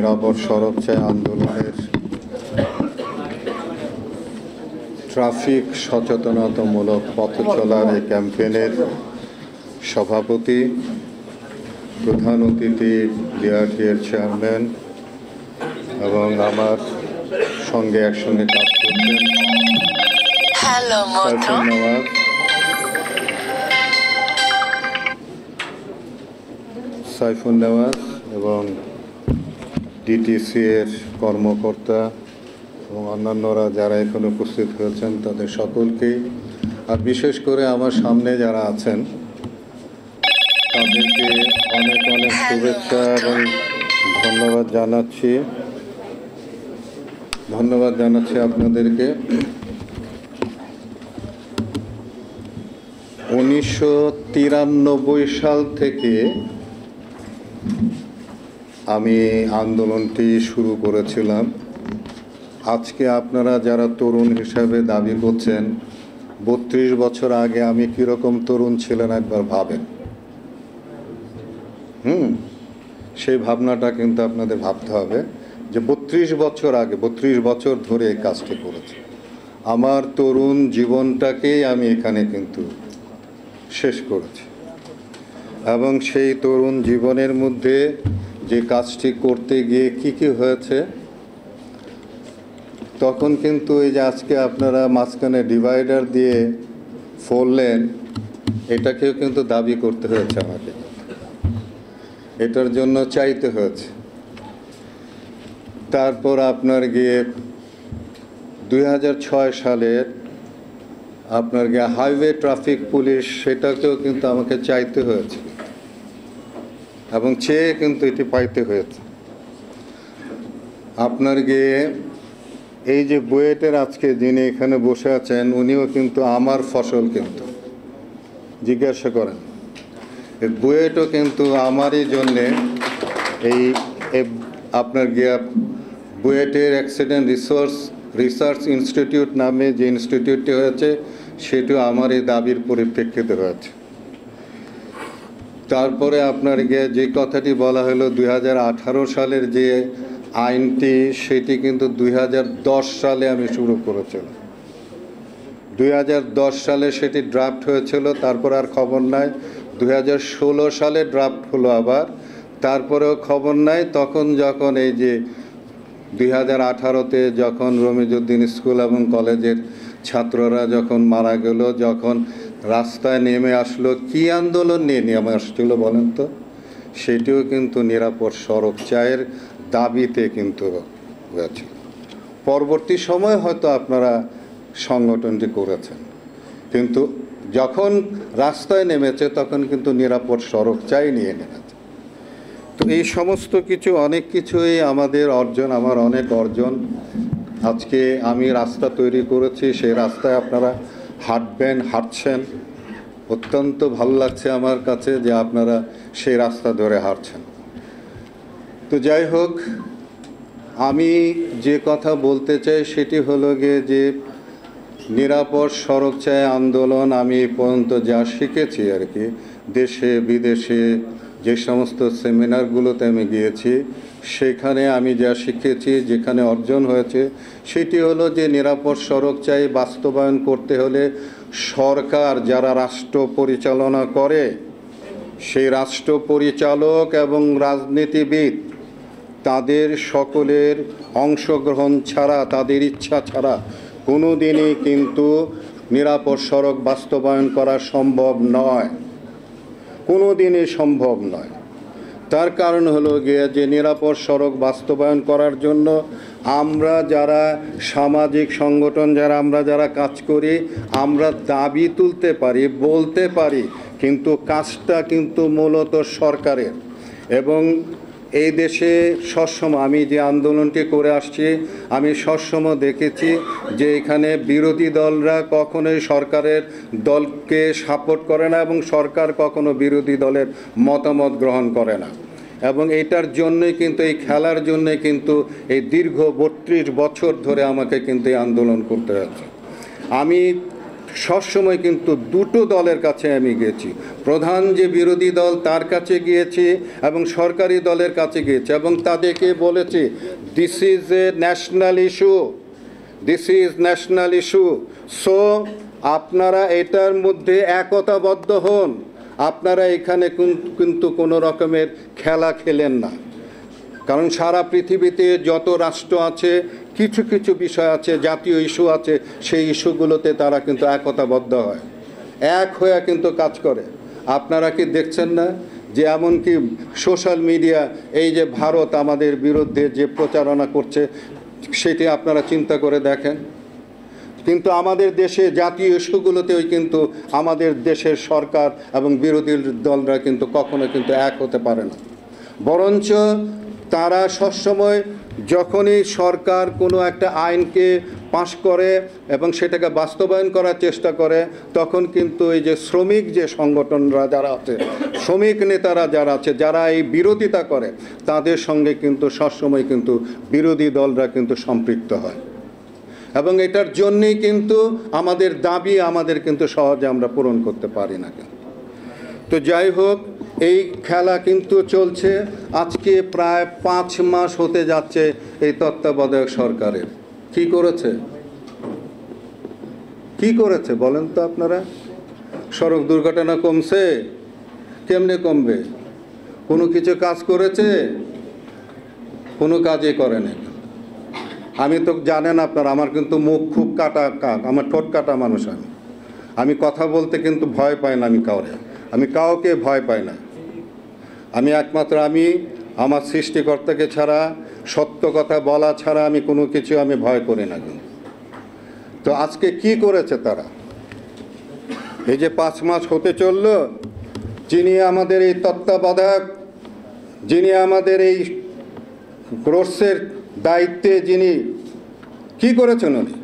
নিরাপদ সড়ক চাই আন্দোলনের ট্রাফিক সচেতনতামূলক পথ চলার এই ক্যাম্পেইনের সভাপতি, প্রধান অতিথি বিআরটিএর চেয়ারম্যান এবং আমার সঙ্গে একসঙ্গে কাজ করছেন সাইফুন নেওয়াজ এবং ডিটিসি এর কর্মকর্তা এবং অন্যান্যরা যারা এখানে উপস্থিত হয়েছেন তাদের সকলকেই, আর বিশেষ করে আমার সামনে যারা আছেন তাদেরকে অনেক অনেক শুভেচ্ছা এবং ধন্যবাদ জানাচ্ছি আপনাদেরকে। 1993 সাল থেকে আমি আন্দোলনটি শুরু করেছিলাম। আজকে আপনারা যারা তরুণ হিসাবে দাবি করছেন, 32 বছর আগে আমি কীরকম তরুণ ছিলেন একবার ভাবেন। সেই ভাবনাটা কিন্তু আপনাদের ভাবতে হবে যে 32 বছর আগে, 32 বছর ধরে এই কাজটি করেছি। আমার তরুণ জীবনটাকেই আমি এখানে কিন্তু শেষ করেছি এবং সেই তরুণ জীবনের মধ্যে যে কাজটি করতে গিয়ে কি হয়েছে, তখন কিন্তু এই যে আজকে আপনারা মাঝখানে ডিভাইডার দিয়ে 4 লেন, এটাকেও কিন্তু দাবি করতে হয়েছে আমাকে, এটার জন্য চাইতে হয়েছে। তারপর আপনার গিয়ে 2006 সালের আপনার গিয়ে হাইওয়ে ট্রাফিক পুলিশ, সেটাকেও কিন্তু আমাকে চাইতে হয়েছে এবং চেয়ে কিন্তু এটি পাইতে হয়েছে। আপনার গিয়ে এই যে বুয়েটের আজকে যিনি এখানে বসে আছেন, উনিও কিন্তু আমার ফসল, কিন্তু জিজ্ঞাসা করেন, বুয়েটও কিন্তু আমারই জন্যে এই আপনার গিয়া বুয়েটের অ্যাক্সিডেন্ট রিসার্চ ইনস্টিটিউট নামে যে ইনস্টিটিউটটি হয়েছে, সেটিও আমার এই দাবির পরিপ্রেক্ষিতে হয়েছে। তারপরে আপনার গিয়ে যে কথাটি বলা হলো 2018 সালের যে আইনটি, সেটি কিন্তু 2010 সালে আমি শুরু করেছিলাম। 2010 সালে সেটি ড্রাফট হয়েছিল, তারপর আর খবর নাই। 2016 সালে ড্রাফট হলো আবার, তারপরেও খবর নাই। তখন যখন এই যে 2018-তে যখন রমিজউদ্দিন স্কুল এবং কলেজের ছাত্ররা যখন মারা গেল, যখন রাস্তায় নেমে আসলো, কি আন্দোলন নিয়ে নেমে আসছিল বলেন তো? সেটিও কিন্তু নিরাপদ সড়ক চায়ের দাবিতে কিন্তু হয়েছে। পরবর্তী সময় হয়তো আপনারা সংগঠনটি করেছেন, কিন্তু যখন রাস্তায় নেমেছে তখন কিন্তু নিরাপদ সড়ক চাই নিয়ে নেমেছে। তো এই সমস্ত কিছু, অনেক কিছুই আমাদের অর্জন, আমার অনেক অর্জন। আজকে আমি রাস্তা তৈরি করেছি, সেই রাস্তায় আপনারা হাঁটছেন, অত্যন্ত ভালো লাগছে আমার কাছে যে আপনারা সেই রাস্তা ধরে হাঁটছেন। তো যাই হোক, আমি যে কথা বলতে চাই সেটি হলো গিয়ে যে নিরাপদ সড়ক চাই আন্দোলন আমি এই পর্যন্ত যা শিখেছি আর কি, দেশে বিদেশে যে সমস্ত সেমিনারগুলোতে আমি গিয়েছি, সেখানে আমি যা শিখেছি, যেখানে অর্জন হয়েছে, সেটি হলো যে নিরাপদ সড়ক চাই বাস্তবায়ন করতে হলে সরকার যারা রাষ্ট্র পরিচালনা করে, সেই রাষ্ট্র পরিচালক এবং রাজনীতিবিদ তাদের সকলের অংশগ্রহণ ছাড়া, তাদের ইচ্ছা ছাড়া কোনো দিনই কিন্তু নিরাপদ সড়ক বাস্তবায়ন করা সম্ভব নয়, কোনো দিনই সম্ভব নয়। তার কারণ হলো গিয়ে যে নিরাপদ সড়ক বাস্তবায়ন করার জন্য আমরা যারা সামাজিক সংগঠন, আমরা যারা কাজ করি, আমরা দাবি তুলতে পারি, বলতে পারি, কিন্তু কাজটা কিন্তু মূলত সরকারের। এবং এই দেশে সবসময় আমি যে আন্দোলনটি করে আসছি, আমি সবসময় দেখেছি যে এখানে বিরোধী দলরা কখনোই সরকারের দলকে সাপোর্ট করে না এবং সরকার কখনো বিরোধী দলের মতামত গ্রহণ করে না। এবং এটার জন্যই কিন্তু, এই খেলার জন্যই কিন্তু এই দীর্ঘ 32 বছর ধরে আমাকে কিন্তু এই আন্দোলন করতে হয়েছে। আমি সবসময় কিন্তু দুটো দলের কাছে আমি গিয়েছি, প্রধান যে বিরোধী দল তার কাছে গিয়েছি এবং সরকারি দলের কাছে গিয়েছি এবং তাদেরকে বলেছি this is a national issue, this is national issue. So আপনারা এটার মধ্যে একতাবদ্ধ হন, আপনারা এখানে কিন্তু কোনো রকমের খেলা খেলেন না। কারণ সারা পৃথিবীতে যত রাষ্ট্র আছে কিছু কিছু বিষয় আছে, জাতীয় ইস্যু আছে, সেই ইস্যুগুলোতে তারা কিন্তু একতাবদ্ধ হয়, এক হয়ে কিন্তু কাজ করে। আপনারা কি দেখছেন না যে এমনকি সোশ্যাল মিডিয়া এই যে ভারত আমাদের বিরুদ্ধে যে প্রচারণা করছে সেটি আপনারা চিন্তা করে দেখেন। কিন্তু আমাদের দেশে জাতীয় ইস্যুগুলোতেও কিন্তু আমাদের দেশের সরকার এবং বিরোধী দলরা কিন্তু কখনো কিন্তু এক হতে পারে না, বরঞ্চ তারা সবসময় যখনই সরকার কোনো একটা আইনকে পাশ করে এবং সেটাকে বাস্তবায়ন করার চেষ্টা করে তখন কিন্তু এই যে শ্রমিক যে সংগঠনরা যারা আছে, শ্রমিক নেতারা যারা আছে, যারা এই বিরোধিতা করে তাদের সঙ্গে কিন্তু সবসময় কিন্তু বিরোধী দলরা কিন্তু সম্পৃক্ত হয় এবং এটার জন্যেই কিন্তু আমাদের দাবি আমাদের কিন্তু সহজে আমরা পূরণ করতে পারি না। তো যাই হোক, এই খেলা কিন্তু চলছে আজকে প্রায় 5 মাস হতে যাচ্ছে এই তত্ত্বাবধায়ক সরকারের। কি করেছে, কি করেছে বলেন তো আপনারা? সড়ক দুর্ঘটনা কমছে? কেমনে কমবে? কোনো কিছু কাজ করেছে? কোনো কাজই করে না। আমি তো জানেন আপনারা, আমার কিন্তু মুখ খুব কাটা, আমার ঠোঁট কাটা মানুষ। আমি কথা বলতে কিন্তু ভয় পাই না, আমি কাউকে ভয় পাই না। আমি একমাত্র আমার সৃষ্টিকর্তাকে ছাড়া, সত্য কথা বলা ছাড়া আমি কোনো কিছু আমি ভয় করি না। তো আজকে কি করেছে তারা? এই যে 5 মাস হতে চলল, যিনি আমাদের এই তত্ত্বাবধায়ক, যিনি আমাদের এই কোর্সের দায়িত্বে, যিনি কি করেছেন, উনি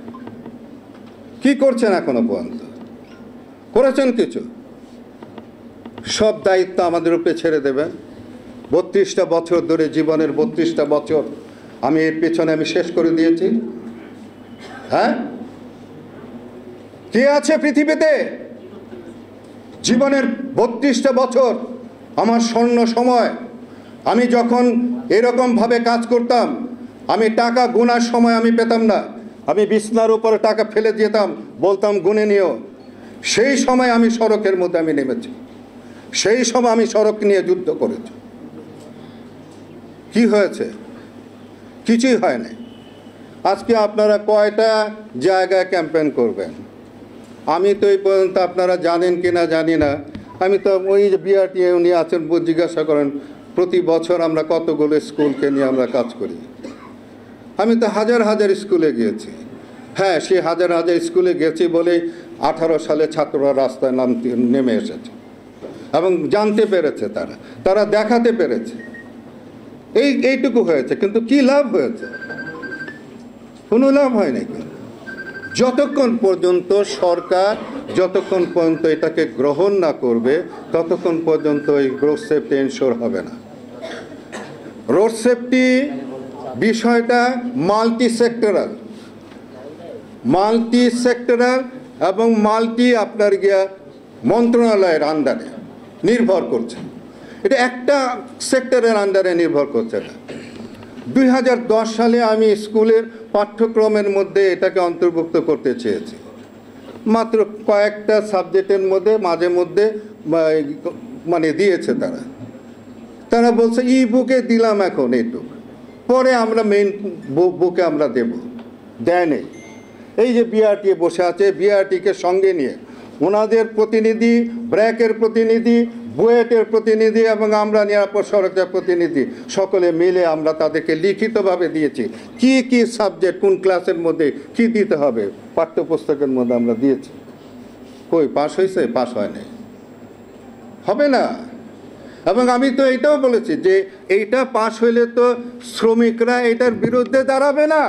কি করছেন এখনো পর্যন্ত? করেছেন কিছু? সব দায়িত্ব আমাদের উপরে ছেড়ে দেবেন। 32টা বছর ধরে, জীবনের 32টা বছর আমি এর পেছনে আমি শেষ করে দিয়েছি। হ্যাঁ, কে আছে পৃথিবীতে? জীবনের 32টা বছর আমার স্বর্ণ সময়, আমি যখন এরকমভাবে কাজ করতাম, আমি টাকা গোনার সময় আমি পেতাম না, আমি বিছনার উপরে টাকা ফেলে যেতাম, বলতাম গুনে নিও। সেই সময় আমি সড়কের মধ্যে আমি নেমেছি, সেই সময় আমি সড়ক নিয়ে যুদ্ধ করেছি। কি হয়েছে? কিছুই হয় না। আজকে আপনারা কয়টা জায়গায় ক্যাম্পেইন করবেন? আমি তো এই পর্যন্ত, আপনারা জানেন কি না জানি না, আমি তো ওই যে বিআরটি উনি আছেন, জিজ্ঞাসা করেন প্রতি বছর আমরা কতগুলো স্কুলকে নিয়ে আমরা কাজ করি। আমি তো হাজার হাজার স্কুলে গিয়েছি। হ্যাঁ, সে হাজার হাজার স্কুলে গেছি বলে 18 সালে ছাত্ররা রাস্তায় নেমে এসেছে এবং জানতে পেরেছে, তারা দেখাতে পেরেছে। এইটুকু হয়েছে, কিন্তু কি লাভ হয়েছে? কোনো লাভ হয় না। যতক্ষণ পর্যন্ত সরকার, যতক্ষণ পর্যন্ত এটাকে গ্রহণ না করবে ততক্ষণ পর্যন্ত এই রোড সেফটি এনশোর হবে না। রোড সেফটি বিষয়টা মাল্টি সেক্টরাল এবং আপনার মন্ত্রণালয়ের আন্ডারে নির্ভর করছে। এটা একটা সেক্টরের আন্ডারে নির্ভর করছে না। 2010 সালে আমি স্কুলের পাঠ্যক্রমের মধ্যে এটাকে অন্তর্ভুক্ত করতে চেয়েছি, মাত্র কয়েকটা সাবজেক্টের মধ্যে মাঝে মধ্যে মানে দিয়েছে তারা বলছে ই বুকে দিলাম এখন এইটুকু, পরে আমরা মেইন বুকে আমরা দেব, দেয় নেই। এই যে বিআরটি বসে আছে, বিআরটিকে সঙ্গে নিয়ে ওনাদের প্রতিনিধি, ব্র্যাকের প্রতিনিধি, বুয়েটের প্রতিনিধি এবং আমরা নিরাপদ সড়কের প্রতিনিধি সকলে মিলে আমরা তাদেরকে লিখিতভাবে দিয়েছি কি কি সাবজেক্ট কোন ক্লাসের মধ্যে কি দিতে হবে, পাঠ্যপুস্তকের মধ্যে আমরা দিয়েছি। কই পাস হয়েছে? পাস হয় নাই, হবে না। এবং আমি তো এইটাও বলেছি যে এইটা পাস হইলে তো শ্রমিকরা এটার বিরুদ্ধে দাঁড়াবে না।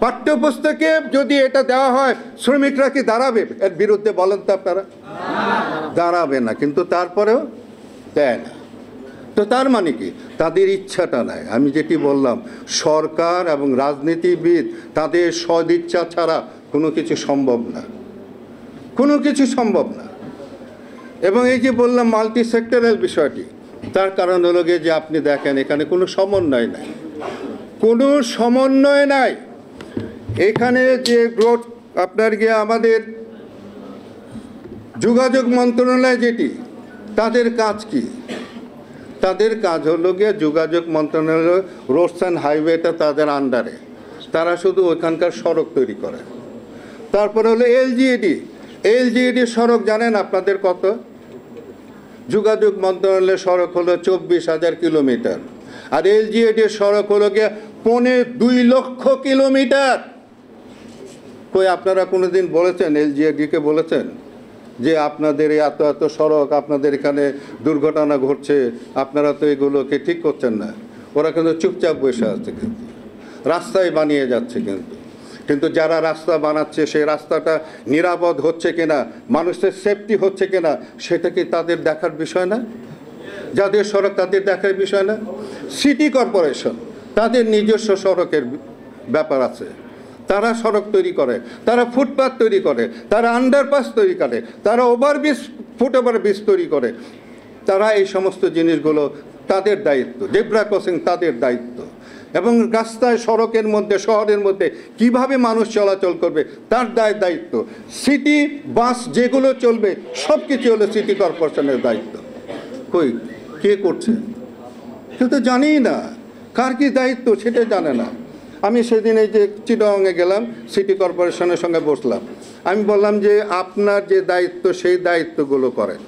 পাঠ্যপুস্তকে যদি এটা দেওয়া হয়, শ্রমিকরা কি দাঁড়াবে এর বিরুদ্ধে? বলেন তো আপনারা, দাঁড়াবে না। কিন্তু তারপরেও দেয় না। তো তার মানে কি? তাদের ইচ্ছাটা নাই। আমি যেটি বললাম, সরকার এবং রাজনীতিবিদ তাদের সদিচ্ছা ছাড়া কোনো কিছু সম্ভব না, কোনো কিছু সম্ভব না। এবং এই যে বললাম মাল্টি সেক্টরাল বিষয়টি, তার কারণ হলো গিয়ে যে আপনি দেখেন এখানে কোনো সমন্বয় নাই, কোনো সমন্বয় নাই। এখানে যে গ্রোথ আপনার গিয়ে আমাদের যোগাযোগ মন্ত্রণালয় যেটি, তাদের কাজ কি? তাদের কাজ হলো গিয়ে যোগাযোগ মন্ত্রণালয়, রোডস অ্যান্ড হাইওয়েটা তাদের আন্ডারে, তারা শুধু ওইখানকার সড়ক তৈরি করে। তারপরে হলো এলজিইডি সড়ক জানেন আপনাদের কত? যোগাযোগ মন্ত্রণালয়ের সড়ক হলো 24,000 কিলোমিটার, আর এলজিইডির সড়ক হলো গিয়ে 2.25 লক্ষ কিলোমিটার। কই আপনারা কোনোদিন বলেছেন, এলজিইডিকে বলেছেন যে আপনাদের এত এত সড়ক, আপনাদের এখানে দুর্ঘটনা ঘটছে, আপনারা তো এগুলোকে ঠিক করছেন না? ওরা কিন্তু চুপচাপ বসে আছে, কিন্তু রাস্তায় বানিয়ে যাচ্ছে। কিন্তু যারা রাস্তা বানাচ্ছে সেই রাস্তাটা নিরাপদ হচ্ছে কিনা, মানুষের সেফটি হচ্ছে কিনা, সেটা কি তাদের দেখার বিষয় না? যাদের সড়ক তাদের দেখার বিষয় না? সিটি কর্পোরেশন তাদের নিজস্ব সড়কের ব্যাপার আছে, তারা সড়ক তৈরি করে, তারা ফুটপাথ তৈরি করে, তারা আন্ডারপাস তৈরি করে, তারা ফুট ওভারব্রিজ তৈরি করে। তারা এই সমস্ত জিনিসগুলো তাদের দায়িত্ব, জেব্রা ক্রসিং তাদের দায়িত্ব। এবং রাস্তায়, সড়কের মধ্যে, শহরের মধ্যে কিভাবে মানুষ চলাচল করবে তার দায়িত্ব। সিটি বাস যেগুলো চলবে সব কিছু হলো সিটি কর্পোরেশনের দায়িত্ব। কই কে করছে? কেউ তো জানেই না কার কি দায়িত্ব, সেটা জানে না। আমি সেদিন এই যে চিটাগংয়ে গেলাম, সিটি কর্পোরেশনের সঙ্গে বসলাম। আমি বললাম যে আপনার যে দায়িত্ব সেই দায়িত্বগুলো করেন,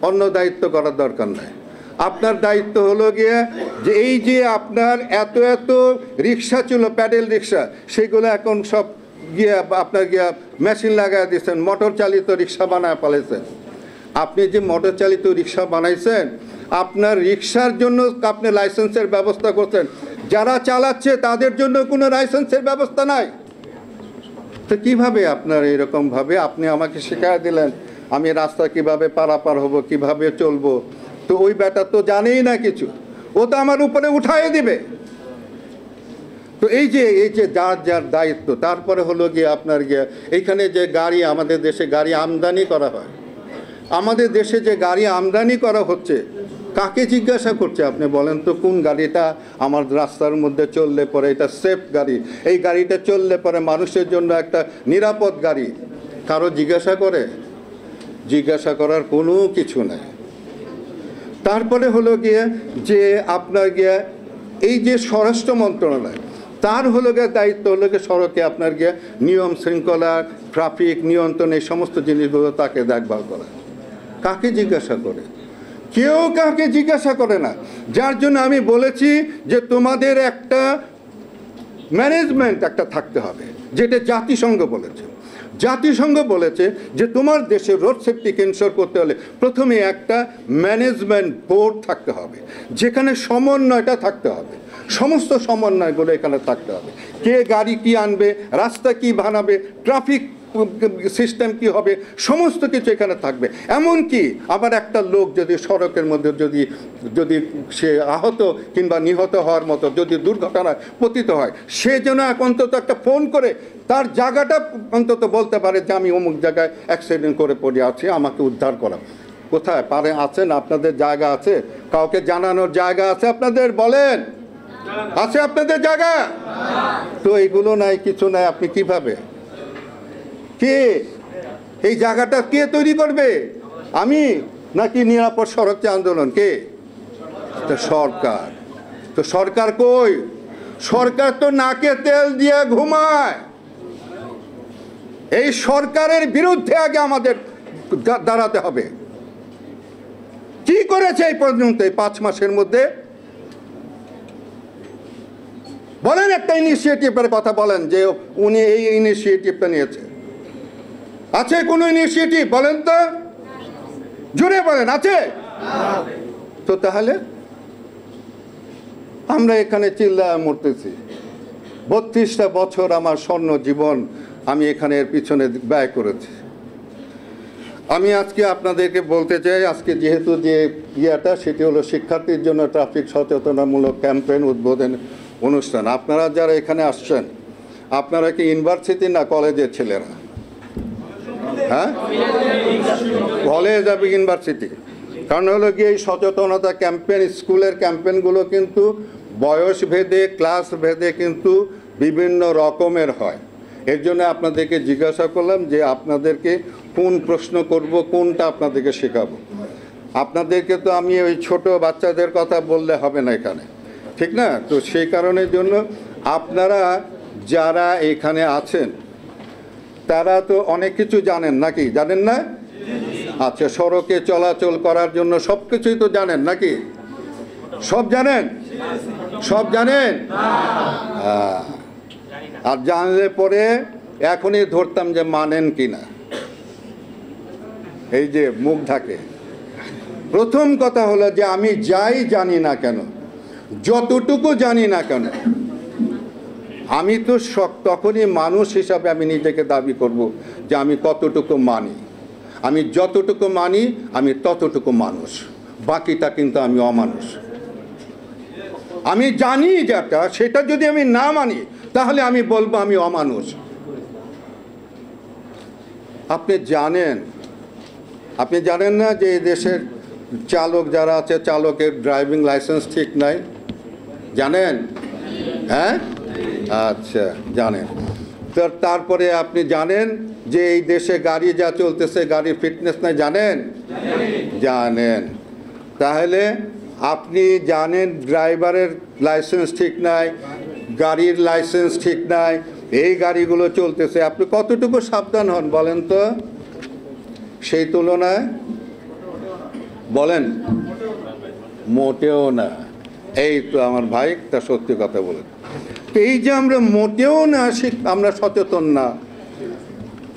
অন্য দায়িত্ব করার দরকার নাই। আপনার দায়িত্ব হলো গিয়ে যে এই যে আপনার এত এত রিক্সা ছিল, প্যাডেল রিক্সা, সেইগুলো এখন সব গিয়ে আপনার গিয়ে মেশিন লাগাই দিয়েছেন, মোটর চালিত রিক্সা বানায় ফেলেছেন। আপনি যে মোটর চালিত রিক্সা বানাইছেন, আপনার রিক্সার জন্য আপনি লাইসেন্সের ব্যবস্থা করছেন, যারা চালাচ্ছে তাদের জন্য কোনো লাইসেন্সের ব্যবস্থা নাই। তো কীভাবে আপনার এরকমভাবে আপনি আমাকে শেখায় দিলেন আমি রাস্তা কিভাবে পারাপার হব, কিভাবে চলবো? তো ওই ব্যাটা তো জানেই না কিছু, ও তো আমার উপরে উঠাই দিবে। তো এই যে যার যার দায়িত্ব। তারপরে হলো গিয়ে আপনার গিয়ে এইখানে যে গাড়ি, আমাদের দেশে গাড়ি আমদানি করা হয়, আমাদের দেশে যে গাড়ি আমদানি করা হচ্ছে, কাকে জিজ্ঞাসা করছে আপনি বলেন তো? কোন গাড়িটা আমার রাস্তার মধ্যে চললে পরে এটা সেফ গাড়ি, এই গাড়িটা চললে পরে মানুষের জন্য একটা নিরাপদ গাড়ি, কারো জিজ্ঞাসা করে? জিজ্ঞাসা করার কোনো কিছু নাই। তারপরে হলো গিয়ে যে আপনার গিয়ে এই যে স্বরাষ্ট্র মন্ত্রণালয়, তার হলো গিয়ে দায়িত্ব হলো গিয়ে সড়কে আপনার গিয়ে নিয়ম শৃঙ্খলা, ট্রাফিক নিয়ন্ত্রণ, এই সমস্ত জিনিসগুলো তাকে দেখভাল করা। কাকে জিজ্ঞাসা করে? কেউ কাউকে জিজ্ঞাসা করে না। যার জন্য আমি বলেছি যে তোমাদের একটা ম্যানেজমেন্ট একটা থাকতে হবে, যেটা জাতিসংঘ বলেছে। জাতিসংঘ বলেছে যে তোমার দেশে রোড সেফটিকে এনশিওর করতে হলে প্রথমে একটা ম্যানেজমেন্ট বোর্ড থাকতে হবে, যেখানে সমন্বয়টা থাকতে হবে, সমস্ত সমন্বয়গুলো এখানে থাকতে হবে। কে গাড়ি কি আনবে, রাস্তা কি বানাবে, ট্রাফিক সিস্টেম কি হবে, সমস্ত কিছু এখানে থাকবে। এমনকি আবার একটা লোক যদি সড়কের মধ্যে যদি সে আহত কিংবা নিহত হওয়ার মতো যদি দুর্ঘটনায় পতিত হয়, সে যেন অন্তত একটা ফোন করে তার জায়গাটা অন্তত বলতে পারে যে আমি অমুক জায়গায় অ্যাক্সিডেন্ট করে পড়ে আছি, আমাকে উদ্ধার করা। কোথায় পারে আছেন? আপনাদের জায়গা আছে? কাউকে জানানোর জায়গা আছে আপনাদের? বলেন, আছে আপনাদের জায়গা? তো এইগুলো নাই, কিছু নাই। আপনি কিভাবে, কে এই জায়গাটা কে তৈরি করবে? আমি নাকি নিরাপদ সড়ক আন্দোলন? কে? সরকার। তো সরকার কই? সরকার তো নাকে তেল দিয়ে ঘুমায়। এই সরকারের বিরুদ্ধে আগে আমাদের দাঁড়াতে হবে। কি করেছে এই পর্যন্ত, এই 5 মাসের মধ্যে? বলেন একটা ইনিশিয়েটিভের কথা বলেন যে উনি এই ইনিশিয়েটিভটা নিয়েছে। আছে কোনো ইনিশিয়েটিভ? বলেন তো, জোরে বলেন, আছে? তো তাহলে আমরা এখানে চিল্লায় মরতেছি। 32টা বছর আমার স্বর্ণ জীবন আমি এখানে এর পিছনে ব্যয় করেছি। আমি আজকে আপনাদেরকে বলতে চাই, আজকে যেহেতু যে ইয়েটা সেটি হলো শিক্ষার্থীর জন্য ট্রাফিক সচেতনামূলক ক্যাম্পেইন উদ্বোধন অনুষ্ঠান। আপনারা যারা এখানে আসছেন, আপনারা কি ইউনিভার্সিটি না কলেজের ছেলেরা? হ্যাঁ, কলেজ এবং ইউনিভার্সিটি। কারণ হলো কি, এই সচেতনতা ক্যাম্পেইন, স্কুলের ক্যাম্পেইনগুলো কিন্তু বয়স ভেদে, ক্লাস ভেদে কিন্তু বিভিন্ন রকমের হয়। এর জন্য আপনাদেরকে জিজ্ঞাসা করলাম যে আপনাদেরকে কোন প্রশ্ন করব, কোনটা আপনাদেরকে শেখাবো। আপনাদেরকে তো আমি ওই ছোট বাচ্চাদের কথা বললে হবে না এখানে, ঠিক না? তো সেই কারণের জন্য আপনারা যারা এখানে আছেন তারা তো অনেক কিছু জানেন, নাকি জানেন না? আচ্ছা, সড়কে চলাচল করার জন্য সব কিছুই তো জানেন, নাকি সব জানেন? সব জানেন? আর জানলে পরে এখনই ধরতাম যে মানেন কিনা। এই যে মুখ ঢাকে। প্রথম কথা হলো যে আমি যাই জানি না কেন, যতটুকু জানি না কেন, আমি তো তখনই মানুষ হিসাবে আমি নিজেকে দাবি করব যে আমি কতটুকু মানি। আমি যতটুকু মানি আমি ততটুকু মানুষ, বাকিটা কিন্তু আমি অমানুষ। আমি জানি যেটা, সেটা যদি আমি না মানি তাহলে আমি বলবো আমি অমানুষ। আপনি জানেন না যে এই দেশের চালক যারা আছে, চালকের ড্রাইভিং লাইসেন্স ঠিক নাই? জানেন? হ্যাঁ, আচ্ছা, জানেন। তো তারপরে আপনি জানেন যে এই দেশে গাড়ি যা চলতেছে, গাড়ির ফিটনেস নাই, জানেন? জানেন। তাহলে আপনি জানেন ড্রাইভারের লাইসেন্স ঠিক নাই, গাড়ির লাইসেন্স ঠিক নাই, এই গাড়িগুলো চলতেছে, আপনি কতটুকু সাবধান হন বলেন তো? সেই তুলনায় বলেন, মোটেও না। এই তো আমার ভাই তা সত্যি কথা বলেন। তো এই যে আমরা মোটেও না, আমরা সচেতন না,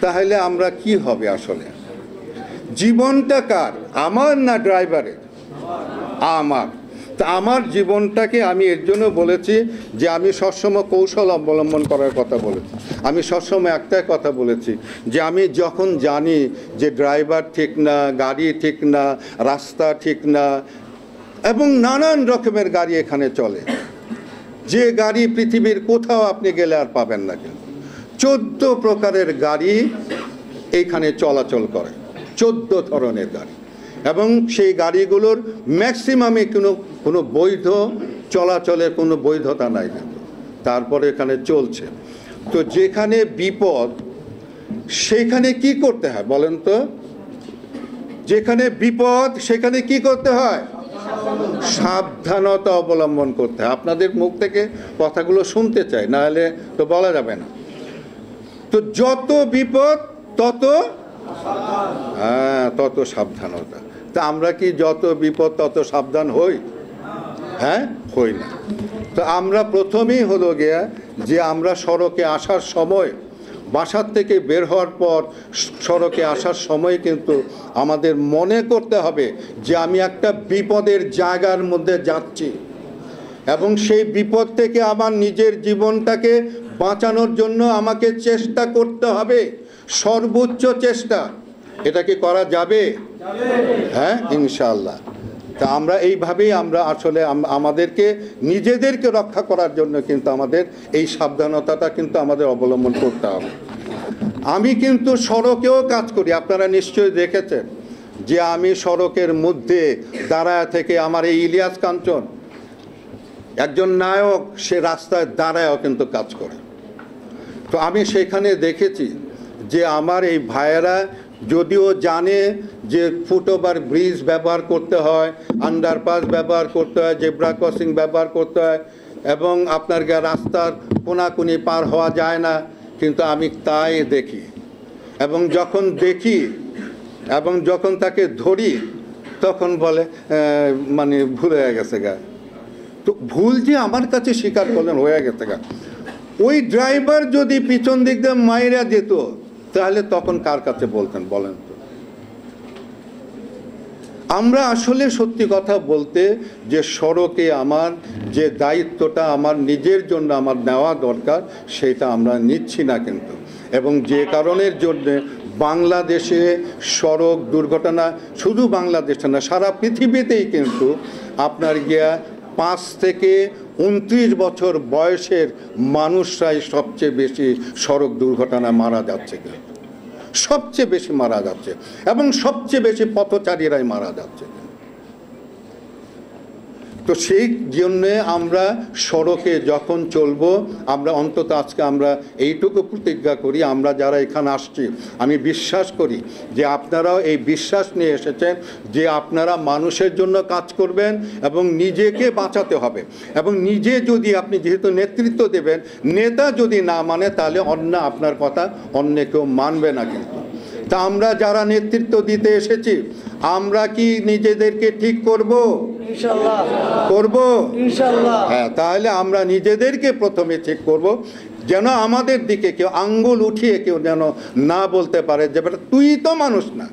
তাহলে আমরা কি হবে আসলে? জীবনটা কার? আমার না ড্রাইভারের? আমার। তা আমার জীবনটাকে আমি এর জন্য বলেছি যে আমি সবসময় কৌশল অবলম্বন করার কথা বলেছি। আমি সবসময় একটাই কথা বলেছি যে আমি যখন জানি যে ড্রাইভার ঠিক না, গাড়ি ঠিক না, রাস্তা ঠিক না, এবং নানান রকমের গাড়ি এখানে চলে, যে গাড়ি পৃথিবীর কোথাও আপনি গেলে আর পাবেন না, কিন্তু 14 প্রকারের গাড়ি এইখানে চলাচল করে, 14 ধরনের গাড়ি, এবং সেই গাড়িগুলোর ম্যাক্সিমামে কোনো বৈধ চলাচলের কোনো বৈধতা নাই, কিন্তু তারপরে এখানে চলছে। তো যেখানে বিপদ সেখানে কি করতে হয় বলেন তো? যেখানে বিপদ সেখানে কি করতে হয়? সাবধানতা অবলম্বন করতে হয়। আপনাদের মুখ থেকে কথাগুলো শুনতে চাই, না হলে তো বলা যাবে না। তো যত বিপদ তত তত সাবধানতা। তা আমরা কি যত বিপদ তত সাবধান হই? হ্যাঁ, হই না। তো আমরা প্রথমেই হলো গিয়া যে আমরা সড়কে আসার সময়, বাসার থেকে বের হওয়ার পর সড়কে আসার সময় কিন্তু আমাদের মনে করতে হবে যে আমি একটা বিপদের জায়গার মধ্যে যাচ্ছি, এবং সেই বিপদ থেকে আমার নিজের জীবনটাকে বাঁচানোর জন্য আমাকে চেষ্টা করতে হবে, সর্বোচ্চ চেষ্টা। এটা কি করা যাবে? হ্যাঁ, ইনশাআল্লাহ। তা আমরা এইভাবেই আমরা আসলে আমাদেরকে নিজেদেরকে রক্ষা করার জন্য কিন্তু আমাদের এই সাবধানতাটা কিন্তু আমাদের অবলম্বন করতে হবে। আমি কিন্তু সড়কেও কাজ করি, আপনারা নিশ্চয়ই দেখেছেন যে আমি সড়কের মধ্যে দাঁড়ায় থেকে আমার এই ইলিয়াস কাঞ্চন একজন নায়ক, সে রাস্তায় দাঁড়ায়ও কিন্তু কাজ করে। তো আমি সেখানে দেখেছি যে আমার এই ভাইয়েরা যদিও জানে যে ফুটওভার ব্রিজ ব্যবহার করতে হয়, আন্ডারপাস ব্যবহার করতে হয়, জেব্রা ক্রসিং ব্যবহার করতে হয়, এবং আপনার রাস্তার কোনাকুনি পার হওয়া যায় না, কিন্তু আমি তাই দেখি। এবং যখন দেখি এবং যখন তাকে ধরি তখন বলে মানে ভুল হয়ে গেছে গা। তো ভুল যে আমার কাছে স্বীকার করলেন হয়ে গেছে গা। ওই ড্রাইভার যদি পিছন দিক দিয়ে মাইরা যেত তাহলে তখন কার কাছে বলতেন বলেন তো? আমরা আসলে সত্যি কথা বলতে যে সড়কে আমার যে দায়িত্বটা আমার নিজের জন্য আমার নেওয়া দরকার সেটা আমরা নিচ্ছি না কিন্তু। এবং যে কারণের জন্য বাংলাদেশে সড়ক দুর্ঘটনা, শুধু বাংলাদেশে না সারা পৃথিবীতেই কিন্তু আপনার গিয়া 5 থেকে 29 বছর বয়সের মানুষরাই সবচেয়ে বেশি সড়ক দুর্ঘটনায় মারা যাচ্ছে, সবচেয়ে বেশি মারা যাচ্ছে, এবং সবচেয়ে বেশি পথচারীরাই মারা যাচ্ছে। তো সেই জন্যে আমরা সড়কে যখন চলবো, আমরা অন্তত আজকে আমরা এইটুকু প্রতিজ্ঞা করি, আমরা যারা এখানে আসছি, আমি বিশ্বাস করি যে আপনারাও এই বিশ্বাস নিয়ে এসেছেন যে আপনারা মানুষের জন্য কাজ করবেন এবং নিজেকে বাঁচাতে হবে, এবং নিজে যদি আপনি যেহেতু নেতৃত্ব দেবেন, নেতা যদি না মানে তাহলে অন্য আপনার কথা অন্য কেউ মানবে না। কিন্তু তা আমরা যারা নেতৃত্ব দিতে এসেছি, আমরা কি নিজেদেরকে ঠিক করব? ইনশাআল্লাহ করব, ইনশাআল্লাহ। হ্যাঁ, তাহলে আমরা নিজেদেরকে প্রথমে ঠিক করব, যেন আমাদের দিকে কেউ আঙ্গুল উঠিয়ে কেউ যেন না বলতে পারে যে বেটা তুই তো মানুষ না,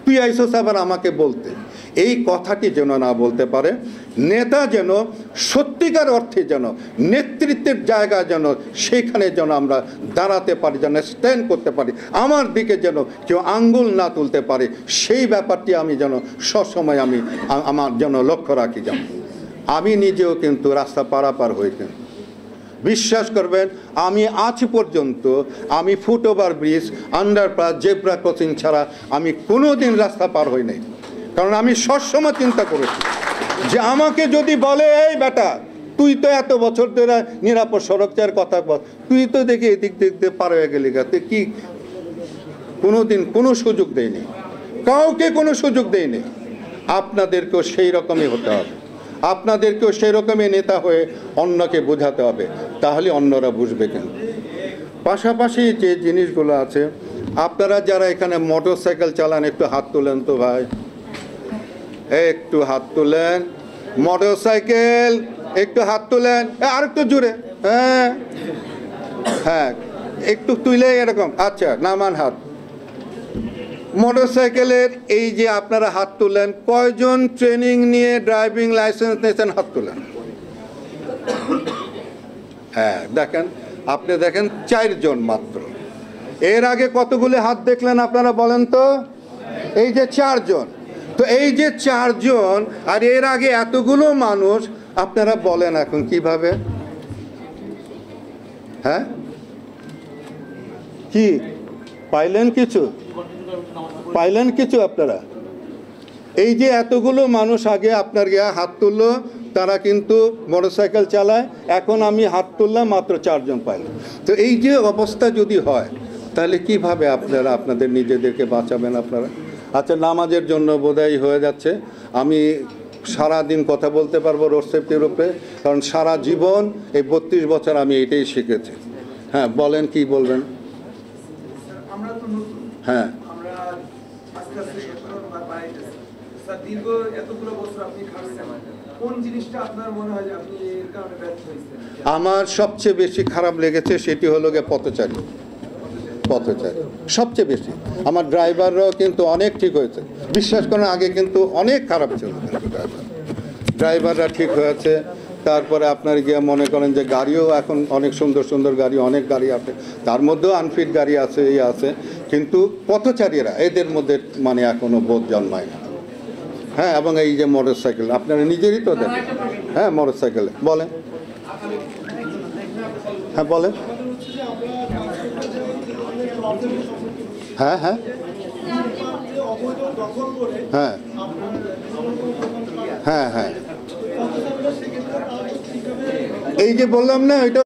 তুই আইসোস আবার আমাকে বলতে, এই কথাটি যেন না বলতে পারে। নেতা যেন সত্যিকার অর্থে যেন নেতৃত্বের জায়গা যেন সেখানে যেন আমরা দাঁড়াতে পারি, যেন স্ট্যান্ড করতে পারি, আমার দিকে যেন কেউ আঙ্গুল না তুলতে পারে, সেই ব্যাপারটি আমি যেন সবসময় আমার যেন লক্ষ্য রাখি। যেন আমি নিজেও কিন্তু রাস্তা পারাপার হই, কিন্তু বিশ্বাস করবেন আমি আজ পর্যন্ত আমি foot over bridge, underpass, zebra crossing ছাড়া আমি কোনো দিন রাস্তা পার হই নাই। কারণ আমি সবসময় চিন্তা করেছি যে আমাকে যদি বলে এই বেটা তুই তো এত বছর ধরে নিরাপদ সড়কের কথা বল, তুই তো দেখি এদিক দিক দিয়ে পার হয়ে গেলি, তুই কি কোনো দিন কোনো সুযোগ দেয়নি, কাউকে কোনো সুযোগ দেয়নি। আপনাদেরকেও সেই রকমই হতে হবে, আপনাদেরকেও সেই রকমই নেতা হয়ে অন্যকে বোঝাতে হবে, তাহলে অন্যরা বুঝবে। কিন্তু পাশাপাশি যে জিনিসগুলো আছে, আপনারা যারা এখানে মোটর সাইকেল চালান একটু হাত তোলেন তো ভাই, একটু হাত তোলেন, মোটর সাইকেল একটু হাত তোলেন, আর একটু জোরে, হ্যাঁ হ্যাঁ একটু তুলে এরকম, আচ্ছা নামান হাত। মোটর সাইকেলের এই যে আপনারা হাত তুলেন, কয়জন ট্রেনিং নিয়ে ড্রাইভিং লাইসেন্স নিয়েছেন? হাত তুলেন। হ্যাঁ দেখেন, আপনি দেখেন 4 জন মাত্র। এর আগে কতগুলো হাত দেখলেন আপনারা বলেন তো? এই যে 4 জন। তো এই যে 4 জন আর এর আগে এতগুলো মানুষ, আপনারা বলেন এখন কিভাবে? হ্যাঁ কি পাইলেন কিছু? পাইলেন কিছু আপনারা? এই যে এতগুলো মানুষ আগে আপনার গিয়ে হাত তুললো, তারা কিন্তু মোটরসাইকেল চালায়, এখন আমি হাত তুললাম, মাত্র 4 জন পাইলেন। তো এই যে অবস্থা যদি হয়, তাহলে কিভাবে আপনারা আপনাদের নিজেদেরকে বাঁচাবেন আপনারা? আচ্ছা, নামাজের জন্য বোধহয় হয়ে যাচ্ছে। আমি সারা দিন কথা বলতে পারবো রোড সেফটির উপরে, কারণ সারা জীবন এই 32 বছর আমি এটাই শিখেছি। হ্যাঁ বলেন, কি বলবেন? হ্যাঁ আমার সবচেয়ে বেশি খারাপ লেগেছে সেটি হলো গিয়ে পথচারী সবচেয়ে বেশি। আমার ড্রাইভাররাও কিন্তু অনেক ঠিক হয়েছে, বিশ্বাস করেন। আগে কিন্তু অনেক খারাপ ছিল, ড্রাইভাররা ঠিক হয়েছে। তারপরে আপনার গিয়ে মনে করেন যে গাড়িও এখন অনেক সুন্দর সুন্দর গাড়ি, অনেক গাড়ি আছে, তার মধ্যেও আনফিট গাড়ি আছে, এই আছে। কিন্তু পথচারীরা এদের মধ্যে মানে এখনো বোধ জন্মায় না। হ্যাঁ, এবং এই যে মোটর সাইকেল আপনারা নিজেরই তো দেখেন। হ্যাঁ মোটর সাইকেলে বলেন, হ্যাঁ বলেন, হ্যাঁ হ্যাঁ হ্যাঁ হ্যাঁ হ্যাঁ এই যে বললাম না, এটা